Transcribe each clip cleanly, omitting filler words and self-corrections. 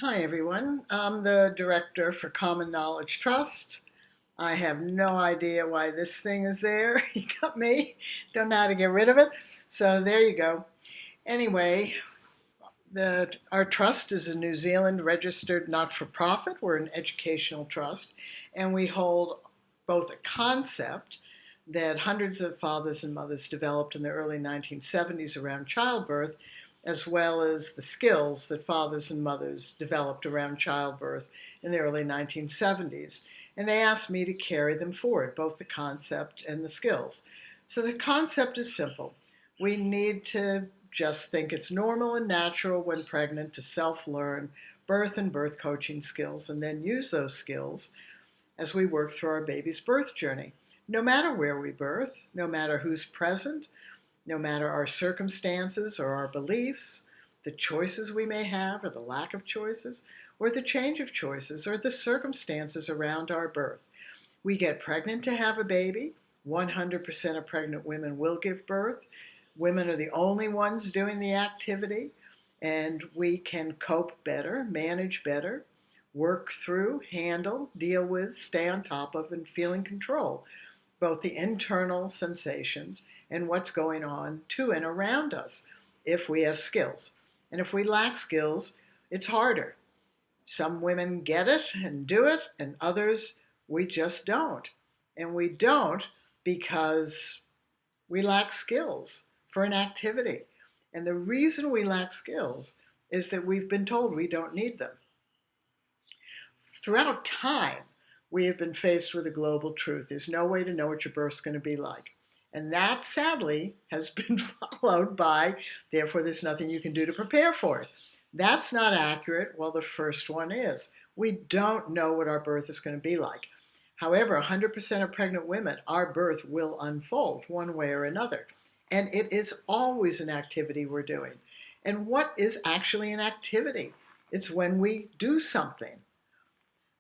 Hi, everyone. I'm the director for Common Knowledge Trust. I have no idea why this thing is there. You got me. Don't know how to get rid of it. So there you go. Anyway, our trust is a New Zealand registered not for profit. We're an educational trust, and we hold both a concept that hundreds of fathers and mothers developed in the early 1970s around childbirth, as well as the skills that fathers and mothers developed around childbirth in the early 1970s. And they asked me to carry them forward, both the concept and the skills. So the concept is simple. We need to just think it's normal and natural when pregnant to self-learn birth and birth coaching skills and then use those skills as we work through our baby's birth journey. No matter where we birth, no matter who's present, no matter our circumstances or our beliefs, the choices we may have or the lack of choices, or the change of choices or the circumstances around our birth. We get pregnant to have a baby. 100% of pregnant women will give birth. Women are the only ones doing the activity, and we can cope better, manage better, work through, handle, deal with, stay on top of, and feel in control, both the internal sensations and what's going on to and around us if we have skills. And if we lack skills, it's harder. Some women get it and do it, and others we just don't. And we don't because we lack skills for an activity. And the reason we lack skills is that we've been told we don't need them. Throughout time, we have been faced with a global truth. There's no way to know what your birth's going to be like. And that, sadly, has been followed by, therefore, there's nothing you can do to prepare for it. That's not accurate. Well, the first one is. We don't know what our birth is going to be like. However, 100% of pregnant women, our birth will unfold one way or another. And it is always an activity we're doing. And what is actually an activity? It's when we do something.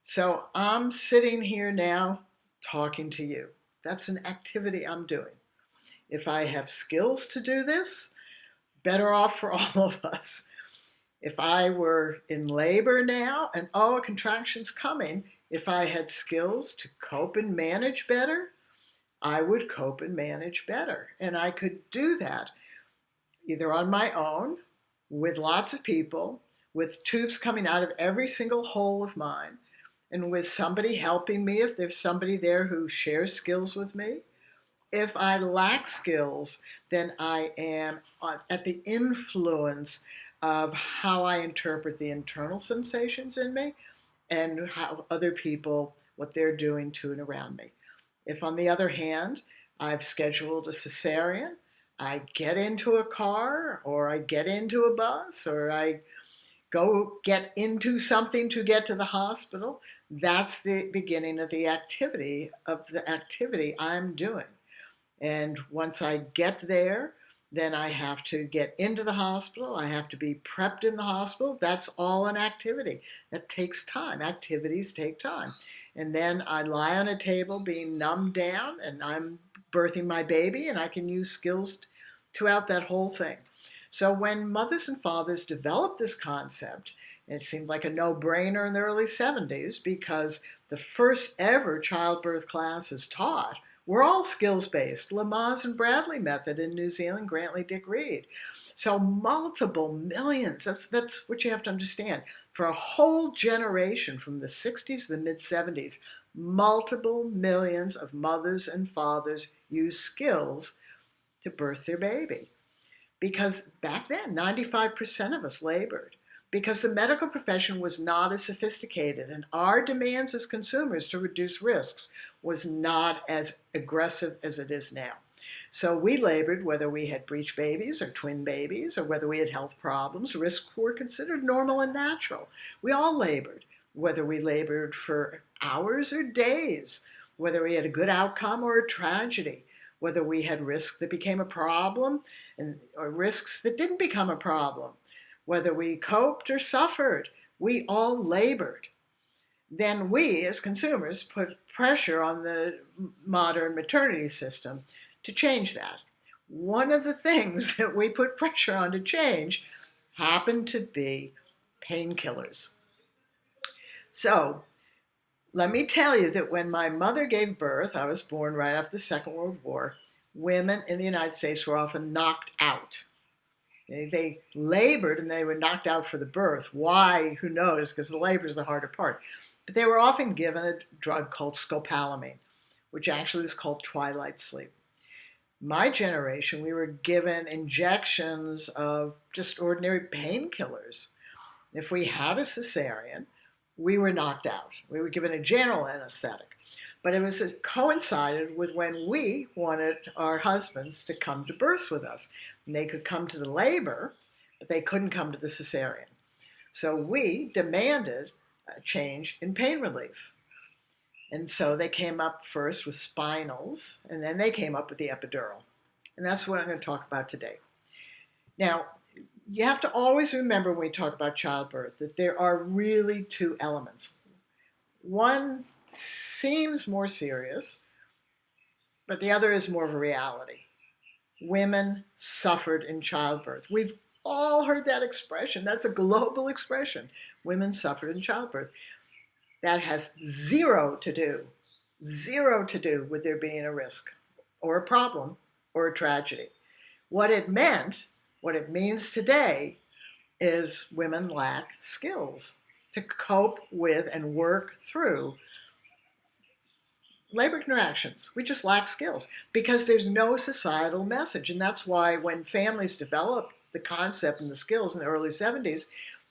So I'm sitting here now talking to you. That's an activity I'm doing. If I have skills to do this, better off for all of us. If I were in labor now and, a contraction's coming, if I had skills to cope and manage better, I would cope and manage better. And I could do that either on my own, with lots of people, with tubes coming out of every single hole of mine, and with somebody helping me if there's somebody there who shares skills with me. If I lack skills, then I am at the influence of how I interpret the internal sensations in me and how other people, what they're doing to and around me. If, on the other hand, I've scheduled a cesarean, I get into a car or I get into a bus or I go get into something to get to the hospital, that's the beginning of the activity I'm doing. And once I get there, then I have to get into the hospital. I have to be prepped in the hospital. That's all an activity. That takes time. Activities take time. And then I lie on a table being numbed down and I'm birthing my baby and I can use skills throughout that whole thing. So when mothers and fathers developed this concept, it seemed like a no-brainer in the early 70s because the first ever childbirth classes taught were all skills-based, Lamaze and Bradley method in New Zealand, Grantley Dick Reed. So multiple millions, that's what you have to understand. For a whole generation from the 60s to the mid-70s, multiple millions of mothers and fathers used skills to birth their baby. Because back then, 95% of us labored. Because the medical profession was not as sophisticated and our demands as consumers to reduce risks was not as aggressive as it is now. So we labored whether we had breech babies or twin babies or whether we had health problems. Risks were considered normal and natural. We all labored, whether we labored for hours or days, whether we had a good outcome or a tragedy, whether we had risks that became a problem or risks that didn't become a problem, whether we coped or suffered, we all labored. Then we, as consumers, put pressure on the modern maternity system to change that. One of the things that we put pressure on to change happened to be painkillers. So let me tell you that when my mother gave birth, I was born right after the Second World War, women in the United States were often knocked out. They labored and they were knocked out for the birth. Why? Who knows? Because the labor is the harder part. But they were often given a drug called scopolamine, which actually was called twilight sleep. My generation, we were given injections of just ordinary painkillers. If we had a cesarean, we were knocked out. We were given a general anesthetic. But it coincided with when we wanted our husbands to come to birth with us. And they could come to the labor, but they couldn't come to the cesarean. So we demanded a change in pain relief. And so they came up first with spinals, and then they came up with the epidural. And that's what I'm going to talk about today. Now, you have to always remember when we talk about childbirth that there are really two elements. One seems more serious, but the other is more of a reality. Women suffered in childbirth. We've all heard that expression. That's a global expression. Women suffered in childbirth. That has zero to do with there being a risk or a problem or a tragedy. What it means today is women lack skills to cope with and work through labor contractions. We just lack skills because there's no societal message. And that's why when families developed the concept and the skills in the early 70s,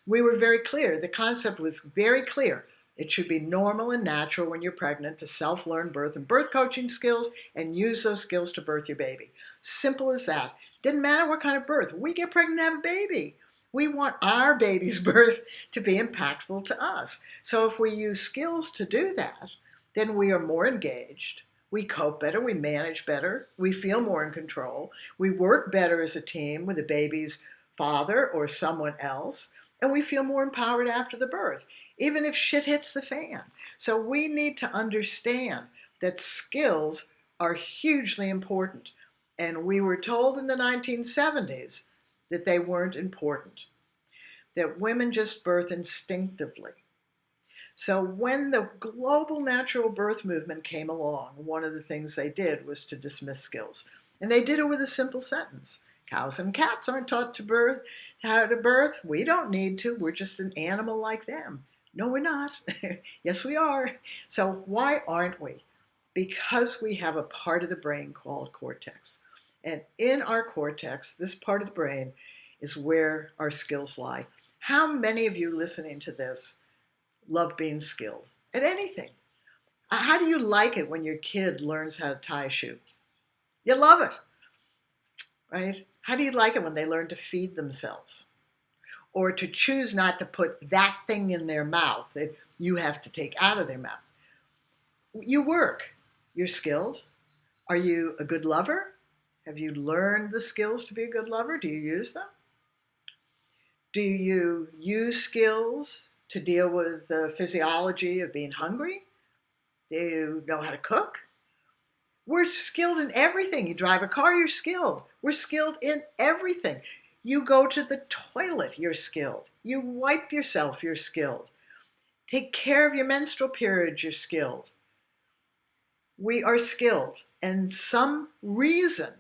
we were very clear. The concept was very clear. It should be normal and natural when you're pregnant to self-learn birth and birth coaching skills and use those skills to birth your baby. Simple as that. Didn't matter what kind of birth. We get pregnant to have a baby. We want our baby's birth to be impactful to us. So if we use skills to do that, then we are more engaged. We cope better. We manage better. We feel more in control. We work better as a team with the baby's father or someone else. And we feel more empowered after the birth, even if shit hits the fan. So we need to understand that skills are hugely important. And we were told in the 1970s that they weren't important, that women just birth instinctively. So when the global natural birth movement came along, one of the things they did was to dismiss skills. And they did it with a simple sentence. Cows and cats aren't taught how to birth. We don't need to. We're just an animal like them. No, we're not. Yes, we are. So why aren't we? Because we have a part of the brain called cortex. And in our cortex, this part of the brain is where our skills lie. How many of you listening to this love being skilled at anything? How do you like it when your kid learns how to tie a shoe? You love it, right? How do you like it when they learn to feed themselves? Or to choose not to put that thing in their mouth that you have to take out of their mouth? You work. You're skilled. Are you a good lover? Have you learned the skills to be a good lover? Do you use them? Do you use skills to deal with the physiology of being hungry? Do you know how to cook? We're skilled in everything. You drive a car, you're skilled. We're skilled in everything. You go to the toilet, you're skilled. You wipe yourself, you're skilled. Take care of your menstrual periods, you're skilled. We are skilled. And some reason,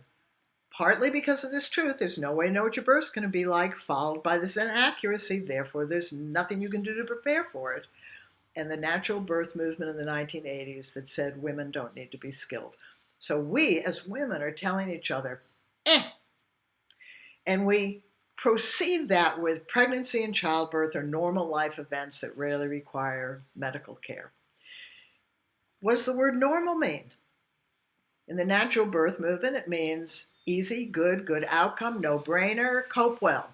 partly because of this truth, there's no way to know what your birth's going to be like, followed by this inaccuracy, therefore there's nothing you can do to prepare for it, and the natural birth movement in the 1980s that said women don't need to be skilled. So we, as women, are telling each other, and we proceed that with pregnancy and childbirth are normal life events that rarely require medical care. What does the word normal mean? In the natural birth movement, it means easy, good outcome, no-brainer, cope well.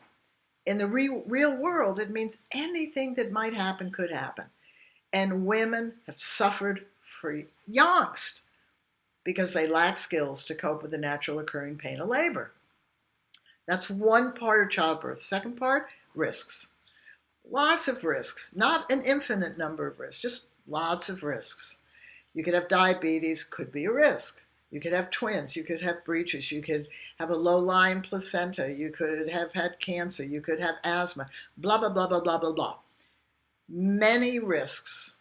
In the real world, it means anything that might happen could happen. And women have suffered for yonks because they lack skills to cope with the natural occurring pain of labor. That's one part of childbirth. Second part, risks. Lots of risks, not an infinite number of risks, just lots of risks. You could have diabetes, could be a risk. You could have twins, you could have breaches, you could have a low-lying placenta, you could have had cancer, you could have asthma, blah, blah, blah, blah, blah, blah, blah. Many risks,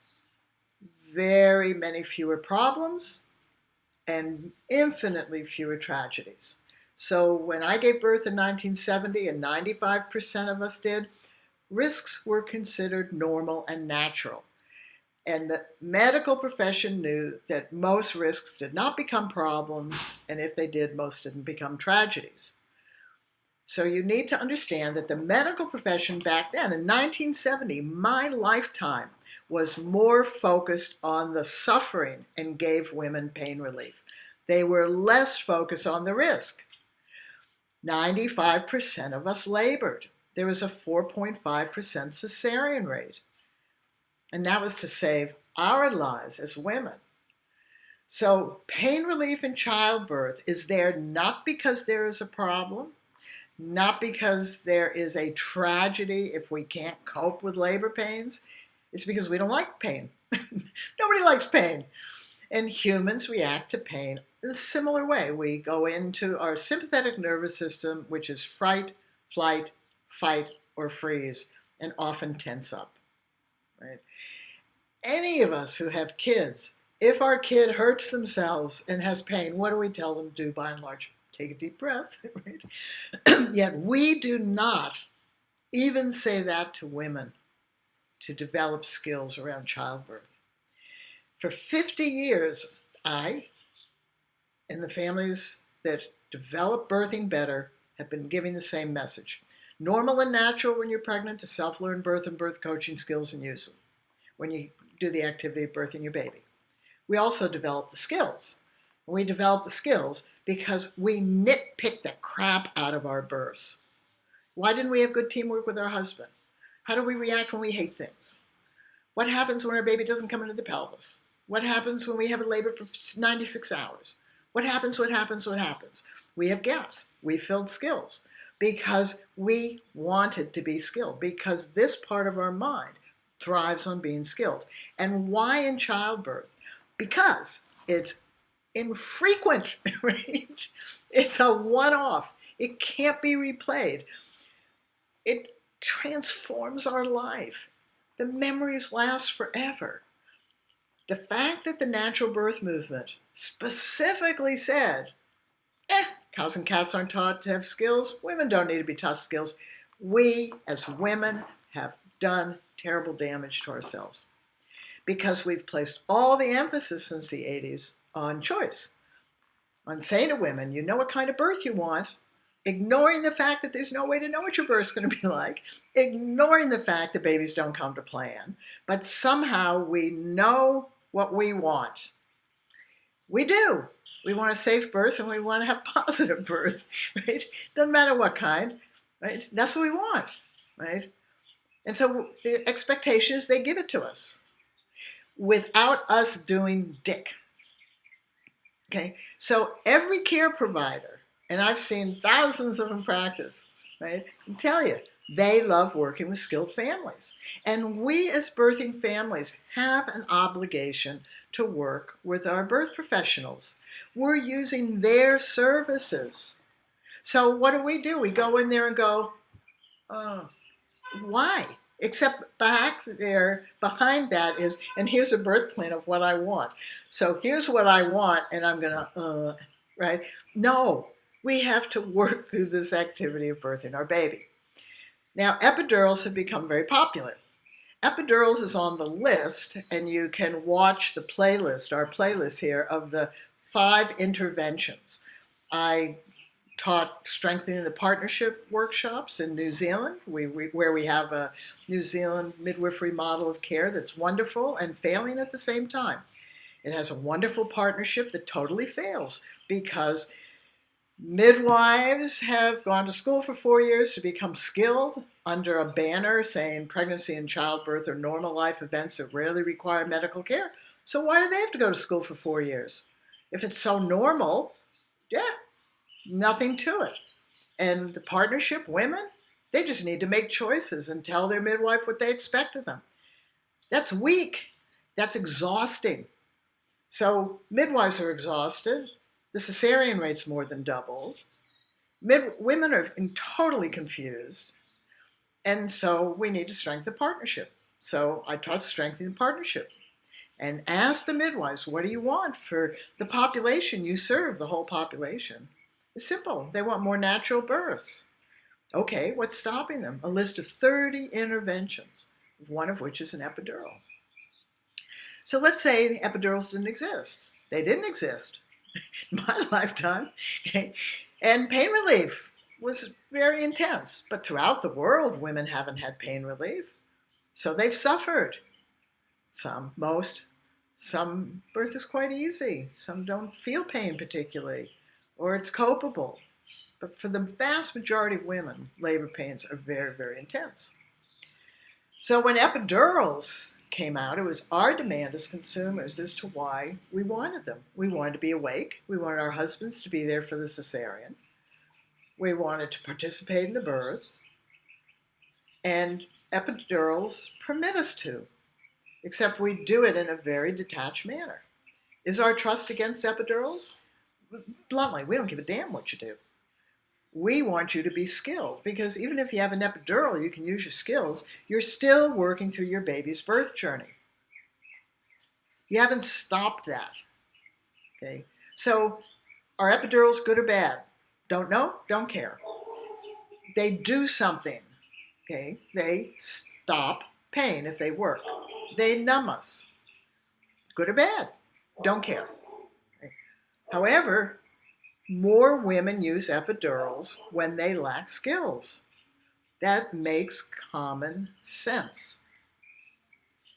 very many fewer problems, and infinitely fewer tragedies. So when I gave birth in 1970, and 95% of us did, risks were considered normal and natural. And the medical profession knew that most risks did not become problems, and if they did, most didn't become tragedies. So you need to understand that the medical profession back then, in 1970, my lifetime, was more focused on the suffering and gave women pain relief. They were less focused on the risk. 95% of us labored. There was a 4.5% cesarean rate. And that was to save our lives as women. So pain relief in childbirth is there not because there is a problem, not because there is a tragedy if we can't cope with labor pains. It's because we don't like pain. Nobody likes pain. And humans react to pain in a similar way. We go into our sympathetic nervous system, which is fright, flight, fight, or freeze, and often tense up. Right? Any of us who have kids, if our kid hurts themselves and has pain, what do we tell them to do by and large? Take a deep breath, right? Yet we do not even say that to women to develop skills around childbirth. For 50 years, I and the families that develop birthing better have been giving the same message. Normal and natural when you're pregnant to self-learn birth and birth coaching skills and use them when you do the activity of birthing your baby. We also develop the skills. We develop the skills because we nitpick the crap out of our births. Why didn't we have good teamwork with our husband? How do we react when we hate things? What happens when our baby doesn't come into the pelvis? What happens when we have a labor for 96 hours? What happens? We have gaps. We filled skills because we wanted to be skilled, because this part of our mind thrives on being skilled. And why in childbirth? Because it's infrequent, right? It's a one-off. It can't be replayed. It transforms our life. The memories last forever. The fact that the natural birth movement specifically said, cows and cats aren't taught to have skills, women don't need to be taught skills, we as women have done terrible damage to ourselves because we've placed all the emphasis since the 80s on choice, on saying to women, you know what kind of birth you want, ignoring the fact that there's no way to know what your birth's going to be like, ignoring the fact that babies don't come to plan, but somehow we know what we want. We do. We want a safe birth and we want to have positive birth, right? Doesn't matter what kind, right? That's what we want, right? And so the expectation is they give it to us without us doing dick. Okay? So every care provider, and I've seen thousands of them practice, right? I can tell you, they love working with skilled families. And we as birthing families have an obligation to work with our birth professionals. We're using their services. So what do? We go in there and go, oh, why? Except back there, behind that is, and here's a birth plan of what I want. So here's what I want, and I'm going to, right? No, we have to work through this activity of birthing our baby. Now, epidurals have become very popular. Epidurals is on the list, and you can watch the playlist, our playlist here, of the 5 interventions. I taught strengthening the partnership workshops in New Zealand, where we have a New Zealand midwifery model of care that's wonderful and failing at the same time. It has a wonderful partnership that totally fails because midwives have gone to school for 4 years to become skilled under a banner saying pregnancy and childbirth are normal life events that rarely require medical care. So why do they have to go to school for 4 years? If it's so normal, nothing to it. And the partnership women, they just need to make choices and tell their midwife what they expect of them. That's weak. That's exhausting. So midwives are exhausted. The cesarean rate's more than doubled. Women are totally confused. And so we need to strengthen the partnership. So I taught strengthening the partnership and asked the midwives, what do you want for the population you serve, the whole population? It's simple. They want more natural births. Okay, what's stopping them? A list of 30 interventions, one of which is an epidural. So let's say epidurals didn't exist. They didn't exist in my lifetime. Okay? And pain relief was very intense. But throughout the world, women haven't had pain relief. So they've suffered. Some, most. Some birth is quite easy. Some don't feel pain particularly, or it's copable. But for the vast majority of women, labor pains are very, very intense. So when epidurals came out, it was our demand as consumers as to why we wanted them. We wanted to be awake. We wanted our husbands to be there for the cesarean. We wanted to participate in the birth. And epidurals permit us to, except we do it in a very detached manner. Is our trust against epidurals? Bluntly, we don't give a damn what you do. We want you to be skilled, because even if you have an epidural, you can use your skills. You're still working through your baby's birth journey. You haven't stopped that. Okay? So are epidurals good or bad? Don't know, don't care. They do something. Okay? They stop pain if they work. They numb us. Good or bad? Don't care. Okay? However, more women use epidurals when they lack skills. That makes common sense.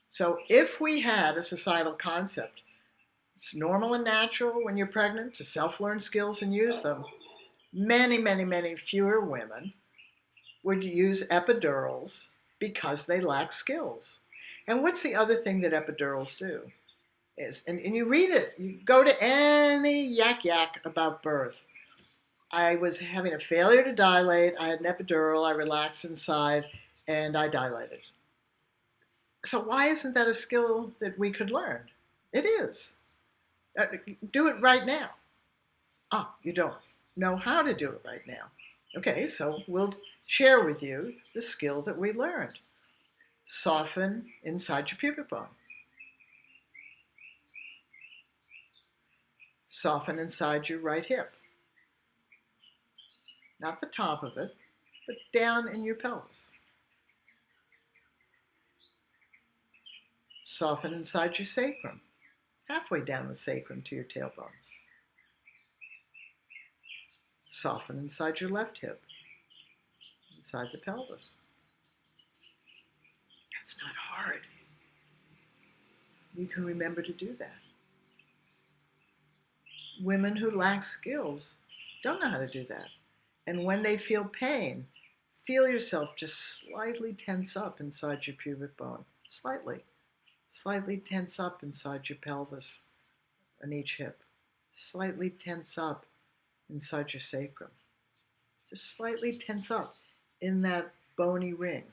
So if we had a societal concept, it's normal and natural when you're pregnant to self-learn skills and use them, many, many, many fewer women would use epidurals because they lack skills. And what's the other thing that epidurals do? And you read it, you go to any yak about birth. I was having a failure to dilate, I had an epidural, I relaxed inside, and I dilated. So why isn't that a skill that we could learn? It is. Do it right now. Ah, you don't know how to do it right now. Okay, so we'll share with you the skill that we learned. Soften inside your pubic bone. Soften inside your right hip. Not the top of it, but down in your pelvis. Soften inside your sacrum, halfway down the sacrum to your tailbone. Soften inside your left hip, inside the pelvis. That's not hard. You can remember to do that. Women who lack skills don't know how to do that. And when they feel pain, feel yourself just slightly tense up inside your pubic bone. Slightly. Slightly tense up inside your pelvis and each hip. Slightly tense up inside your sacrum. Just slightly tense up in that bony ring.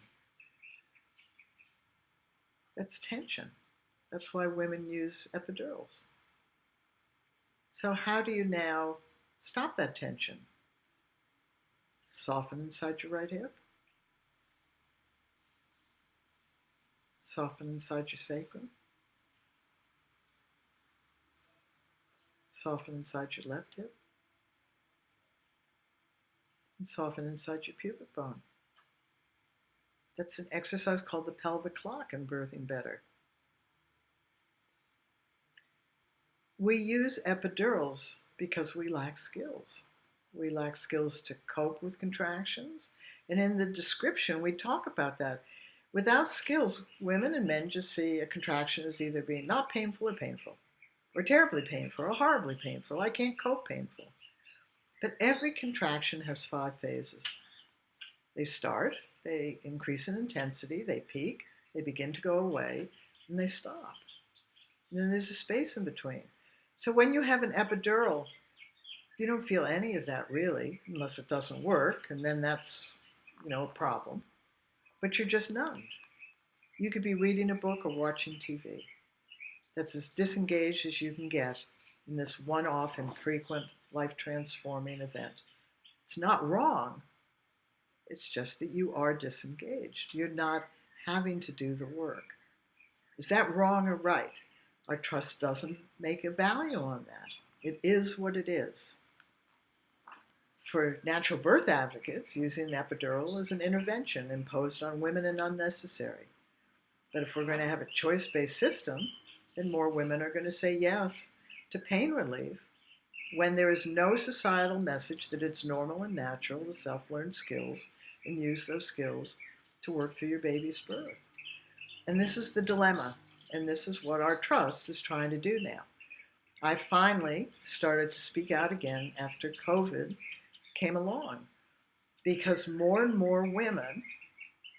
That's tension. That's why women use epidurals. So how do you now stop that tension? Soften inside your right hip. Soften inside your sacrum. Soften inside your left hip. And soften inside your pubic bone. That's an exercise called the pelvic clock in Birthing Better. We use epidurals because we lack skills. We lack skills to cope with contractions. And in the description, we talk about that. Without skills, women and men just see a contraction as either being not painful or terribly painful, or horribly painful. I can't cope painful. But every contraction has 5 phases. They start, they increase in intensity, they peak, they begin to go away, and they stop. And then there's a space in between. So when you have an epidural, you don't feel any of that really, unless it doesn't work, and then that's, a problem. But you're just numbed. You could be reading a book or watching TV. That's as disengaged as you can get in this one-off infrequent, life-transforming event. It's not wrong. It's just that you are disengaged. You're not having to do the work. Is that wrong or right? Our trust doesn't make a value on that. It is what it is. For natural birth advocates, using the epidural is an intervention imposed on women and unnecessary. But if we're going to have a choice-based system, then more women are going to say yes to pain relief when there is no societal message that it's normal and natural to self-learn skills and use those skills to work through your baby's birth. And this is the dilemma, and this is what our trust is trying to do now. I finally started to speak out again after COVID came along, because more and more women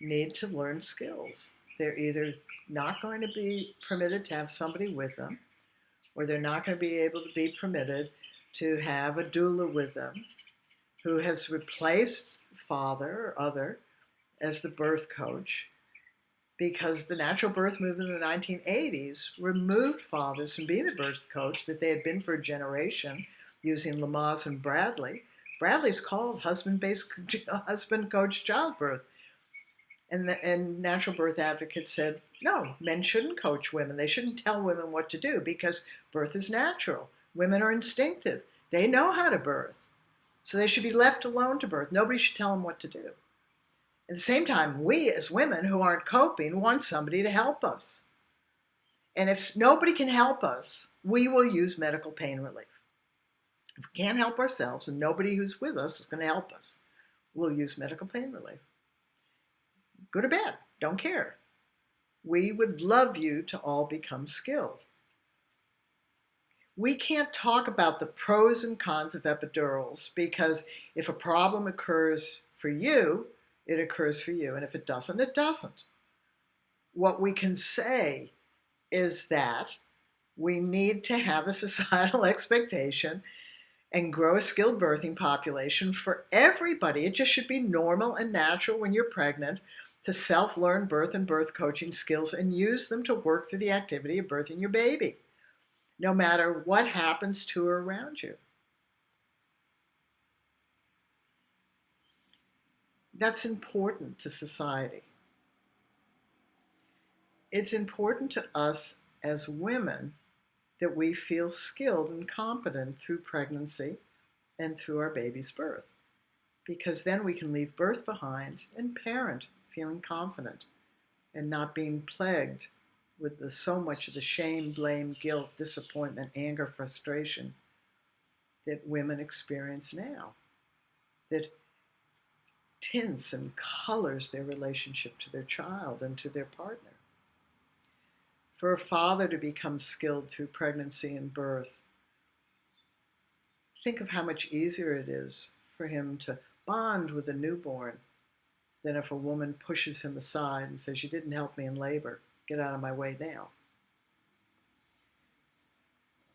need to learn skills. They're either not going to be permitted to have somebody with them, or they're not going to be able to be permitted to have a doula with them who has replaced father or other as the birth coach, because the natural birth movement in the 1980s removed fathers from being the birth coach that they had been for a generation using Lamaze and Bradley. Bradley's called husband coach childbirth. And natural birth advocates said, no, men shouldn't coach women. They shouldn't tell women what to do because birth is natural. Women are instinctive. They know how to birth. So they should be left alone to birth. Nobody should tell them what to do. At the same time, we as women who aren't coping want somebody to help us. And if nobody can help us, we will use medical pain relief. If we can't help ourselves and nobody who's with us is going to help us, we'll use medical pain relief. Go to bed. Don't care. We would love you to all become skilled. We can't talk about the pros and cons of epidurals because if a problem occurs for you, it occurs for you. And if it doesn't, it doesn't. What we can say is that we need to have a societal expectation and grow a skilled birthing population for everybody. It just should be normal and natural when you're pregnant to self-learn birth and birth coaching skills and use them to work through the activity of birthing your baby, no matter what happens to or around you. That's important to society. It's important to us as women that we feel skilled and competent through pregnancy and through our baby's birth, because then we can leave birth behind and parent feeling confident and not being plagued with so much of the shame, blame, guilt, disappointment, anger, frustration that women experience now, that tints and colors their relationship to their child and to their partner. For a father to become skilled through pregnancy and birth, think of how much easier it is for him to bond with a newborn than if a woman pushes him aside and says, you didn't help me in labor, get out of my way now.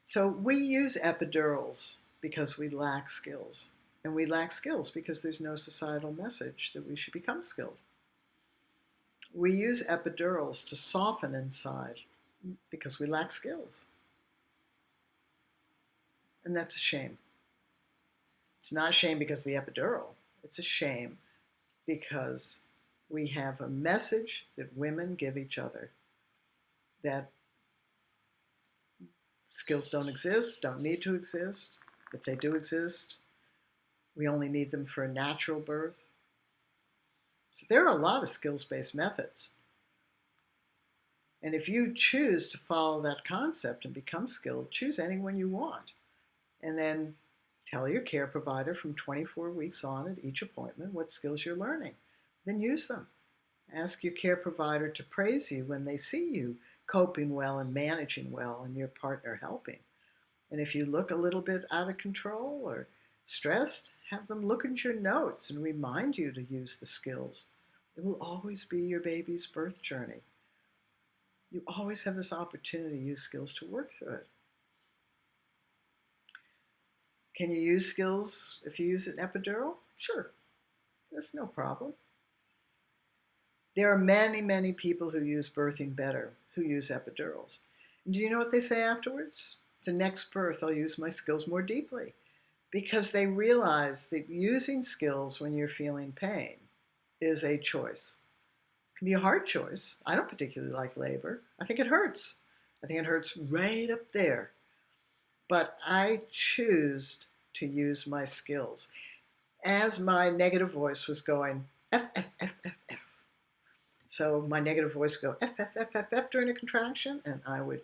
So we use epidurals because we lack skills. And we lack skills because there's no societal message that we should become skilled. We use epidurals to soften inside because we lack skills. And that's a shame. It's not a shame because of the epidural. It's a shame because we have a message that women give each other that skills don't exist, don't need to exist. If they do exist, we only need them for a natural birth. So there are a lot of skills-based methods. And if you choose to follow that concept and become skilled, choose any one you want. And then tell your care provider from 24 weeks on at each appointment what skills you're learning. Then use them. Ask your care provider to praise you when they see you coping well and managing well and your partner helping. And if you look a little bit out of control or stressed, have them look at your notes and remind you to use the skills. It will always be your baby's birth journey. You always have this opportunity to use skills to work through it. Can you use skills if you use an epidural? Sure, that's no problem. There are many, many people who use birthing better, who use epidurals. And do you know what they say afterwards? The next birth, I'll use my skills more deeply. Because they realize that using skills when you're feeling pain is a choice. can be a hard choice. I don't particularly like labor. I think it hurts. I think it hurts right up there. But I choose to use my skills. As my negative voice was going, F, F, F, F, F. So my negative voice would go, F, F, F, F, F during a contraction, and I would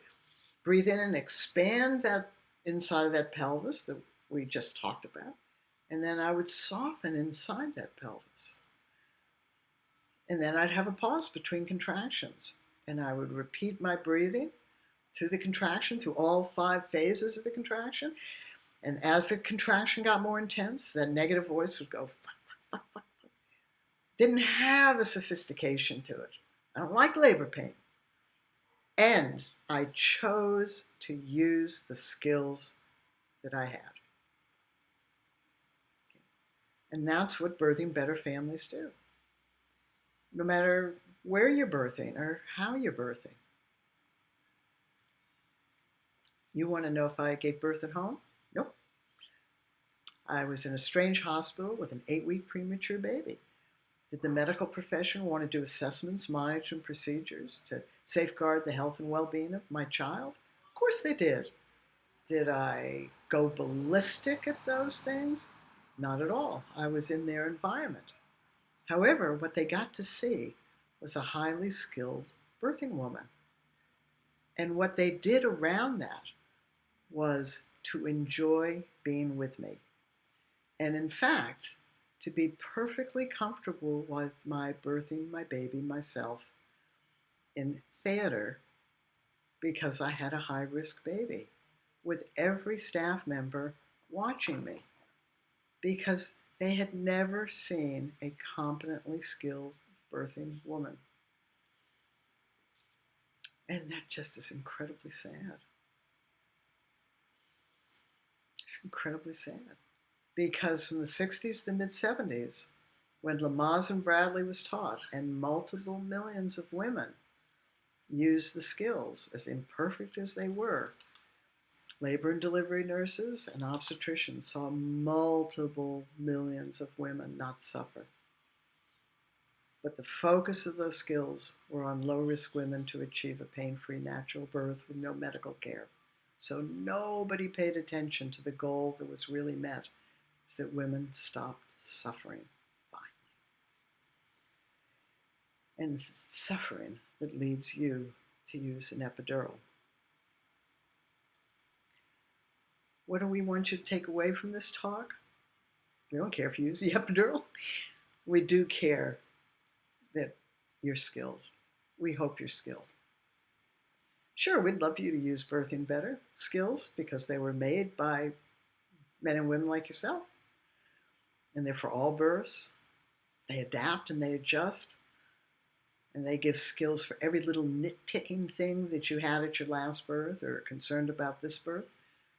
breathe in and expand that inside of that pelvis that we just talked about. And then I would soften inside that pelvis. And then I'd have a pause between contractions. And I would repeat my breathing through the contraction, through all 5 phases of the contraction. And as the contraction got more intense, that negative voice would go, fuck, fuck, fuck, fuck. Didn't have a sophistication to it. I don't like labor pain. And I chose to use the skills that I had. And that's what birthing better families do. No matter where you're birthing or how you're birthing. You want to know if I gave birth at home? Nope. I was in a strange hospital with an 8-week premature baby. Did the medical profession want to do assessments, monitoring procedures to safeguard the health and well-being of my child? Of course they did. Did I go ballistic at those things? Not at all. I was in their environment. However, what they got to see was a highly skilled birthing woman. And what they did around that was to enjoy being with me. And in fact, to be perfectly comfortable with my birthing my baby myself in theater because I had a high-risk baby, with every staff member watching me because they had never seen a competently skilled birthing woman. And that just is incredibly sad. It's incredibly sad. Because from the 60s to the mid-70s, when Lamaze and Bradley was taught, and multiple millions of women used the skills, as imperfect as they were, labor and delivery nurses and obstetricians saw multiple millions of women not suffer. But the focus of those skills were on low-risk women to achieve a pain-free natural birth with no medical care. So nobody paid attention to the goal that was really met, is that women stopped suffering finally. And it's suffering that leads you to use an epidural. What do we want you to take away from this talk? We don't care if you use the epidural. We do care that you're skilled. We hope you're skilled. Sure, we'd love you to use birthing better skills because they were made by men and women like yourself. And they're for all births. They adapt and they adjust. And they give skills for every little nitpicking thing that you had at your last birth or are concerned about this birth.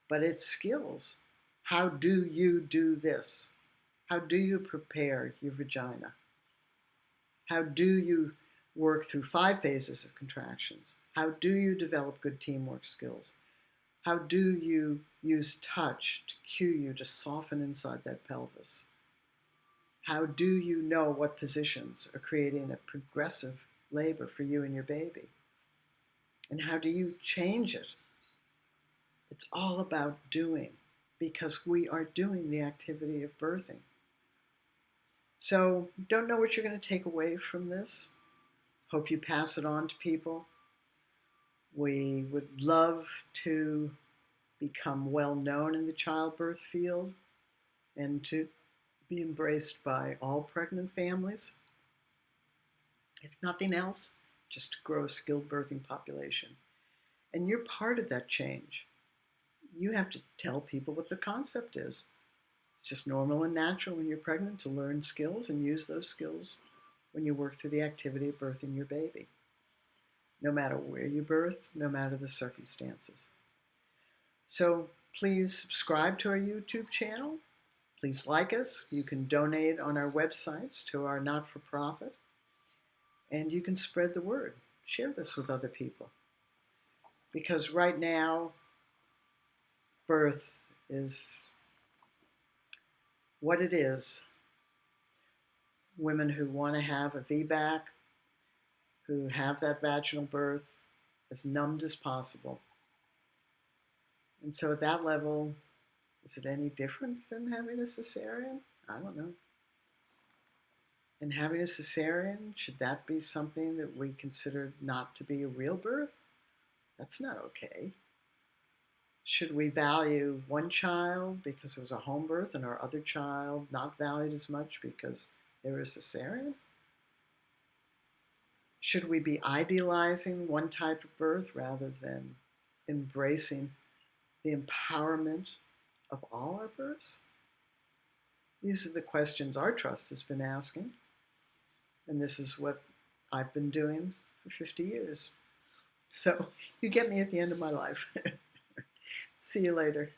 But it's skills. How do you do this? How do you prepare your vagina? How do you work through 5 phases of contractions? How do you develop good teamwork skills? How do you use touch to cue you to soften inside that pelvis? How do you know what positions are creating a progressive labor for you and your baby? And how do you change it? It's all about doing, because we are doing the activity of birthing. So, don't know what you're going to take away from this. Hope you pass it on to people. We would love to become well known in the childbirth field and to be embraced by all pregnant families. If nothing else, just to grow a skilled birthing population. And you're part of that change. You have to tell people what the concept is. It's just normal and natural when you're pregnant to learn skills and use those skills when you work through the activity of birthing your baby. No matter where you birth, no matter the circumstances. So please subscribe to our YouTube channel. Please like us. You can donate on our websites to our not-for-profit. And you can spread the word. Share this with other people. Because right now, birth is what it is. Women who want to have a VBAC who have that vaginal birth as numbed as possible. And so at that level, is it any different than having a cesarean? I don't know. And having a cesarean, should that be something that we consider not to be a real birth? That's not okay. Should we value one child because it was a home birth and our other child not valued as much because they were a cesarean? Should we be idealizing one type of birth rather than embracing the empowerment of all our births? These are the questions our trust has been asking, and this is what I've been doing for 50 years. So you get me at the end of my life. See you later.